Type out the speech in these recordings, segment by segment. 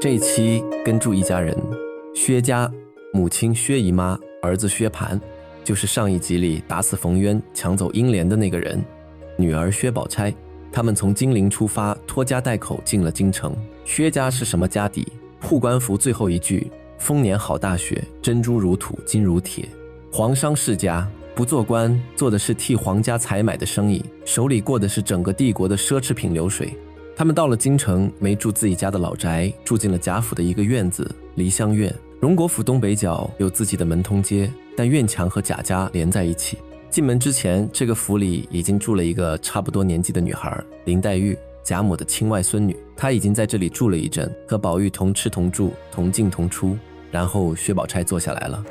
这一期跟住一家人，薛家，母亲薛姨妈，儿子薛蟠，就是上一集里打死冯渊抢走英莲的那个人，女儿薛宝钗。他们从金陵出发，拖家带口进了京城。薛家是什么家底？护官符最后一句，丰年好大雪，珍珠如土金如铁。皇商世家，不做官，做的是替皇家采买的生意，手里过的是整个帝国的奢侈品流水。他们到了京城，没住自己家的老宅，住进了贾府的一个院子梨香院。荣国府东北角有自己的门通街，但院墙和贾家连在一起。进门之前，这个府里已经住了一个差不多年纪的女孩林黛玉，贾母的亲外孙女。她已经在这里住了一阵，和宝玉同吃同住，同进同出。然后薛宝钗坐下来了。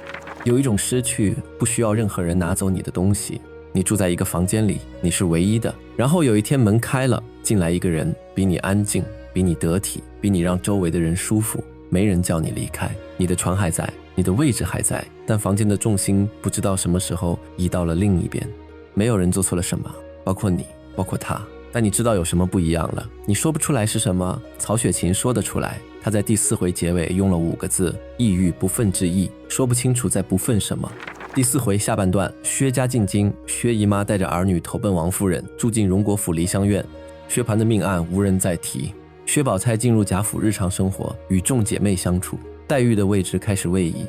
有一种失去，不需要任何人拿走你的东西，你住在一个房间里，你是唯一的。然后有一天门开了，进来一个人，比你安静，比你得体，比你让周围的人舒服，没人叫你离开。你的床还在，你的位置还在，但房间的重心不知道什么时候移到了另一边。没有人做错了什么，包括你，包括他，但你知道有什么不一样了，你说不出来是什么。曹雪芹说得出来，他在第4回结尾用了5个字，意欲不愤之意，说不清楚在不愤什么。第4回下半段，薛家进京，薛姨妈带着儿女投奔王夫人，住进荣国府梨香院。薛蟠的命案无人再提，薛宝钗进入贾府日常生活，与众姐妹相处，黛玉的位置开始位移。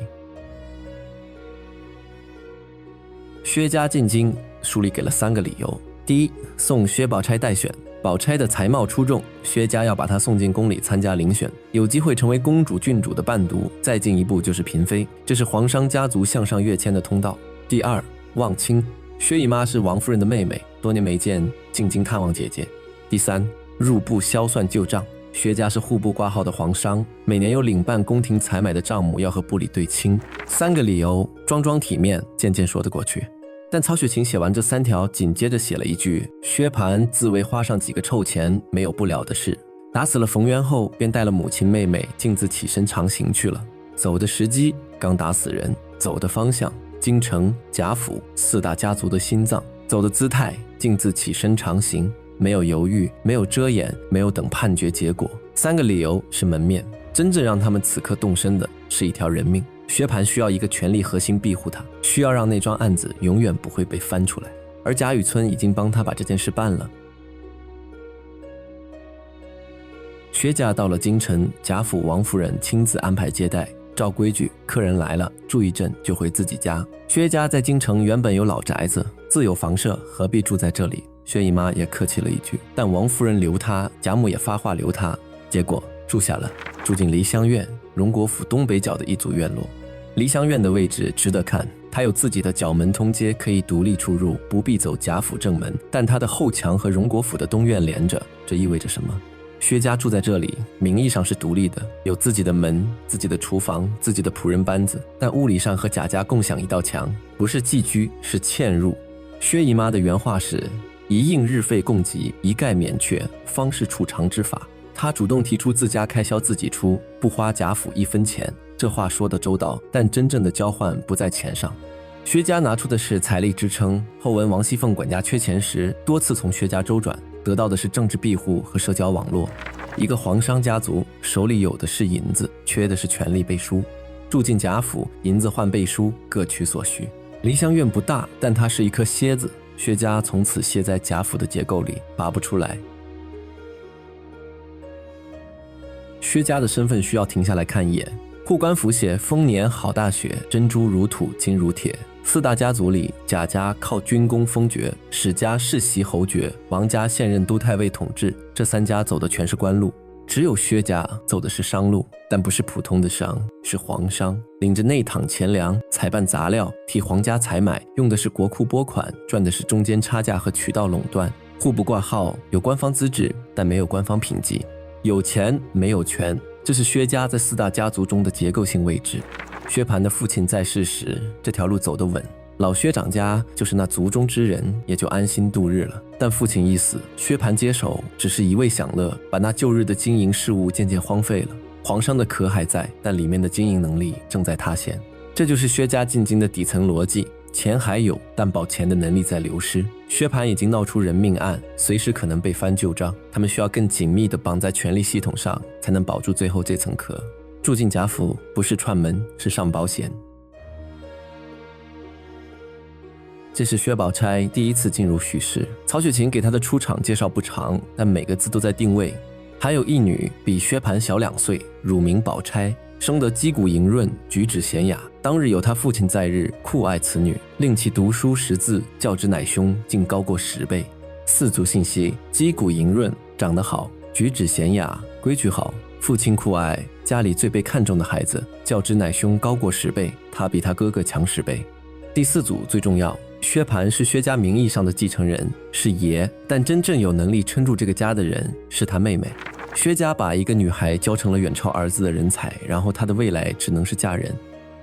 薛家进京，书里给了3个理由。第一，送薛宝钗待选，宝钗的才貌出众，薛家要把她送进宫里参加遴选，有机会成为公主郡主的伴读，再进一步就是嫔妃，这是皇商家族向上跃迁的通道。第二，望亲，薛姨妈是王夫人的妹妹，多年没见，进京探望姐姐。第三，入部销算旧账，薛家是户部挂号的皇商，每年有领办宫廷采买的账目要和部里对清。3个理由，桩桩体面，渐渐说得过去。但曹雪芹写完这3条，紧接着写了一句：薛蟠自为花上几个臭钱，没有不了的事。打死了冯渊后，便带了母亲妹妹径自起身长行去了。走的时机，刚打死人；走的方向，京城、贾府4大家族的心脏；走的姿态，径自起身长行，没有犹豫，没有遮掩，没有等判决结果。3个理由是门面，真正让他们此刻动身的是一条人命。薛蟠需要一个权力核心庇护他，需要让那桩案子永远不会被翻出来，而贾雨村已经帮他把这件事办了。薛家到了京城，贾府王夫人亲自安排接待，照规矩，客人来了住一阵就回自己家。薛家在京城原本有老宅子，自有房舍，何必住在这里？薛姨妈也客气了一句，但王夫人留他，贾母也发话留他，结果住下了，住进梨香院，荣国府东北角的一组院落。梨香院的位置值得看，它有自己的角门通街，可以独立出入，不必走贾府正门，但它的后墙和荣国府的东院连着，这意味着什么？薛家住在这里，名义上是独立的，有自己的门、自己的厨房、自己的仆人班子，但物理上和贾家共享一道墙，不是寄居，是嵌入。薛姨妈的原话是：一应日费供给，一概免却，方是储藏之法。她主动提出自家开销自己出，不花贾府1分钱。这话说得周到，但真正的交换不在钱上。薛家拿出的是财力支撑，后文王熙凤管家缺钱时，多次从薛家周转，得到的是政治庇护和社交网络。一个皇商家族手里有的是银子，缺的是权力背书。住进贾府，银子换背书，各取所需。梨香院不大，但它是一颗楔子，薛家从此楔在贾府的结构里，拔不出来。薛家的身份需要停下来看一眼。护官符写丰年好大雪，珍珠如土金如铁。4大家族里，贾家靠军功封爵，史家世袭侯爵，王家现任都太尉统治，这3家走的全是官路。只有薛家走的是商路，但不是普通的商，是皇商，领着内躺钱粮，采办杂料，替皇家采买，用的是国库拨款，赚的是中间差价和渠道垄断。户部挂号，有官方资质，但没有官方品级，有钱没有权，这是薛家在4大家族中的结构性位置。薛蟠的父亲在世时，这条路走得稳，老薛长家就是那族中之人，也就安心度日了。但父亲一死，薛蟠接手，只是一味享乐，把那旧日的经营事务渐渐荒废了。皇商的壳还在，但里面的经营能力正在塌陷。这就是薛家进京的底层逻辑，钱还有，但保钱的能力在流失。薛蟠已经闹出人命案，随时可能被翻旧账，他们需要更紧密地绑在权力系统上，才能保住最后这层壳。住进贾府不是串门，是上保险。这是薛宝钗第一次进入许氏，曹雪芹给她的出场介绍不长，但每个字都在定位。还有一女比薛蟠小2岁，乳名宝钗，生得肌骨莹润，举止娴雅。当日有她父亲在日，酷爱此女，令其读书识字，教之乃兄，竟高过10倍。4组信息：肌骨莹润，长得好，举止娴雅，规矩好，父亲酷爱，家里最被看重的孩子，教之乃兄高过10倍，他比他哥哥强10倍。第4组最重要，薛蟠是薛家名义上的继承人，是爷，但真正有能力撑住这个家的人是他妹妹。薛家把一个女孩教成了远超儿子的人才，然后她的未来只能是嫁人。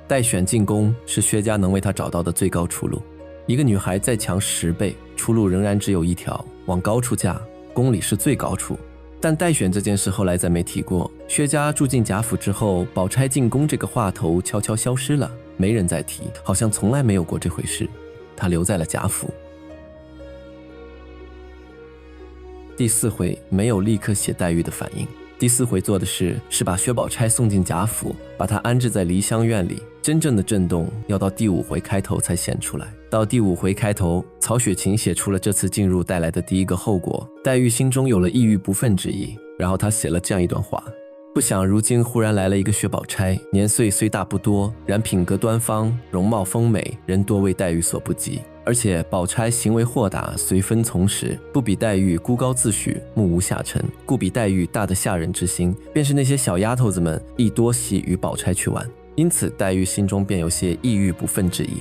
待选进宫是薛家能为她找到的最高出路。一个女孩再强10倍，出路仍然只有一条，往高处嫁，宫里是最高处。但待选这件事后来再没提过。薛家住进贾府之后，宝钗进宫这个话头悄悄消失了，没人再提，好像从来没有过这回事。她留在了贾府。第4回没有立刻写黛玉的反应。第4回做的事是把薛宝钗送进贾府，把她安置在梨香院里。真正的震动要到第5回开头才显出来。到第5回开头，曹雪芹写出了这次进入带来的第一个后果，黛玉心中有了抑郁不忿之意。然后他写了这样一段话：不想如今忽然来了一个薛宝钗，年岁虽大不多，然品格端方，容貌丰美，人多为黛玉所不及。而且宝钗行为豁达，随分从时，不比黛玉孤高自许，目无下尘，故比黛玉大得吓人之心，便是那些小丫头子们亦多喜与宝钗去玩。因此黛玉心中便有些抑郁不忿之意。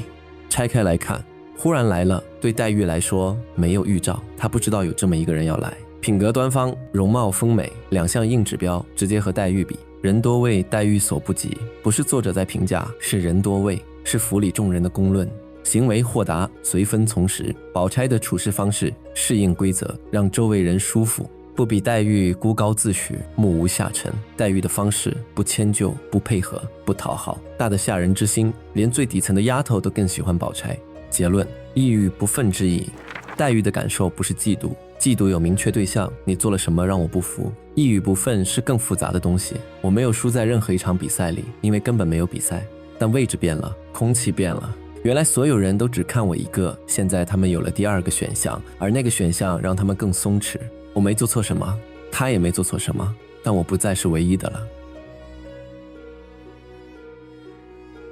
拆开来看，忽然来了，对黛玉来说没有预兆，她不知道有这么一个人要来。品格端方，容貌丰美，两项硬指标直接和黛玉比。人多为黛玉所不及，不是作者在评价，是人多为，是府里众人的公论。行为豁达，随分从时，宝钗的处事方式适应规则，让周围人舒服，不比黛玉孤高自许，目无下尘。黛玉的方式不迁就，不配合，不讨好，大得吓人之心，连最底层的丫头都更喜欢宝钗。结论：抑郁不忿之意。黛玉的感受不是嫉妒，嫉妒有明确对象，你做了什么让我不服。抑郁不忿是更复杂的东西。我没有输在任何一场比赛里，因为根本没有比赛，但位置变了，空气变了。原来所有人都只看我一个，现在他们有了第2个选项，而那个选项让他们更松弛。我没做错什么，他也没做错什么，但我不再是唯一的了。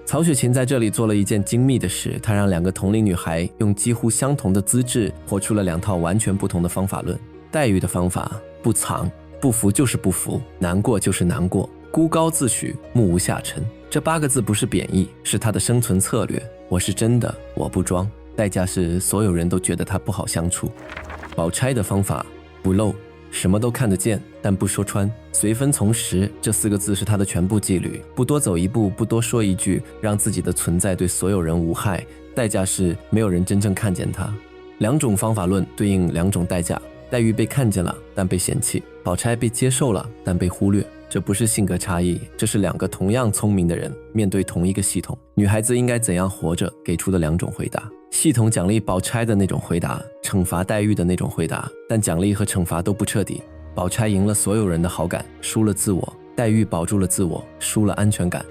曹雪芹在这里做了一件精密的事，他让2个同龄女孩用几乎相同的资质活出了2套完全不同的方法论。黛玉的方法：不藏，不服就是不服，难过就是难过，孤高自许，目无下尘。这8个字不是贬义，是他的生存策略。我是真的，我不装，代价是所有人都觉得他不好相处。宝钗的方法：不露，什么都看得见，但不说穿，随分从时，这4个字是他的全部纪律。不多走一步，不多说一句，让自己的存在对所有人无害，代价是没有人真正看见他。2种方法论对应2种代价，黛玉被看见了，但被嫌弃；宝钗被接受了，但被忽略。这不是性格差异，这是2个同样聪明的人面对同一个系统，女孩子应该怎样活着给出的2种回答。系统奖励宝钗的那种回答，惩罚黛玉的那种回答，但奖励和惩罚都不彻底。宝钗赢了所有人的好感，输了自我；黛玉保住了自我，输了安全感。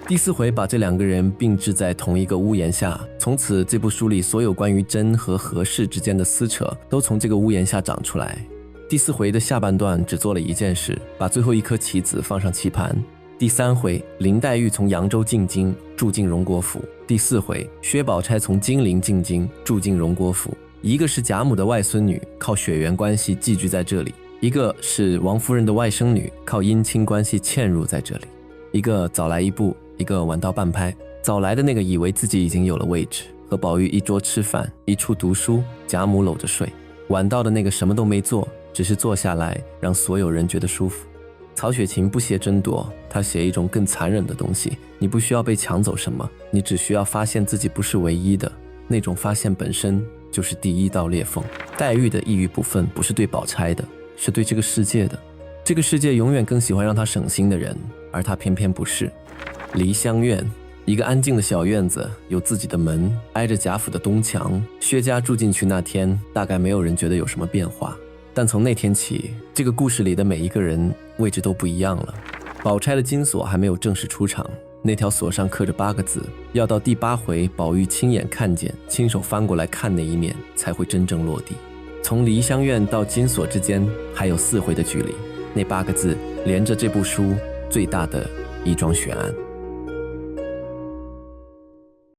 第4回把这2个人并置在同一个屋檐下，从此这部书里所有关于真和合适之间的撕扯都从这个屋檐下长出来。第4回的下半段只做了一件事，把最后一颗棋子放上棋盘。第3回林黛玉从扬州进京，住进荣国府。第4回薛宝钗从金陵进京，住进荣国府。一个是贾母的外孙女，靠血缘关系寄居在这里；一个是王夫人的外甥女，靠姻亲关系嵌入在这里。一个早来一步，一个晚到半拍。早来的那个以为自己已经有了位置，和宝玉一桌吃饭，一处读书，贾母搂着睡。晚到的那个什么都没做，只是坐下来让所有人觉得舒服。曹雪芹不写争夺，他写一种更残忍的东西。你不需要被抢走什么，你只需要发现自己不是唯一的，那种发现本身就是第1道裂缝。黛玉的抑郁不忿不是对宝钗的，是对这个世界的。这个世界永远更喜欢让他省心的人，而他偏偏不是。梨香院，一个安静的小院子，有自己的门，挨着贾府的东墙。薛家住进去那天，大概没有人觉得有什么变化，但从那天起，这个故事里的每一个人位置都不一样了。宝钗的金锁还没有正式出场，那条锁上刻着8个字，要到第8回宝玉亲眼看见，亲手翻过来看那一面，才会真正落地。从梨香院到金锁之间还有4回的距离，那8个字连着这部书最大的一桩悬案。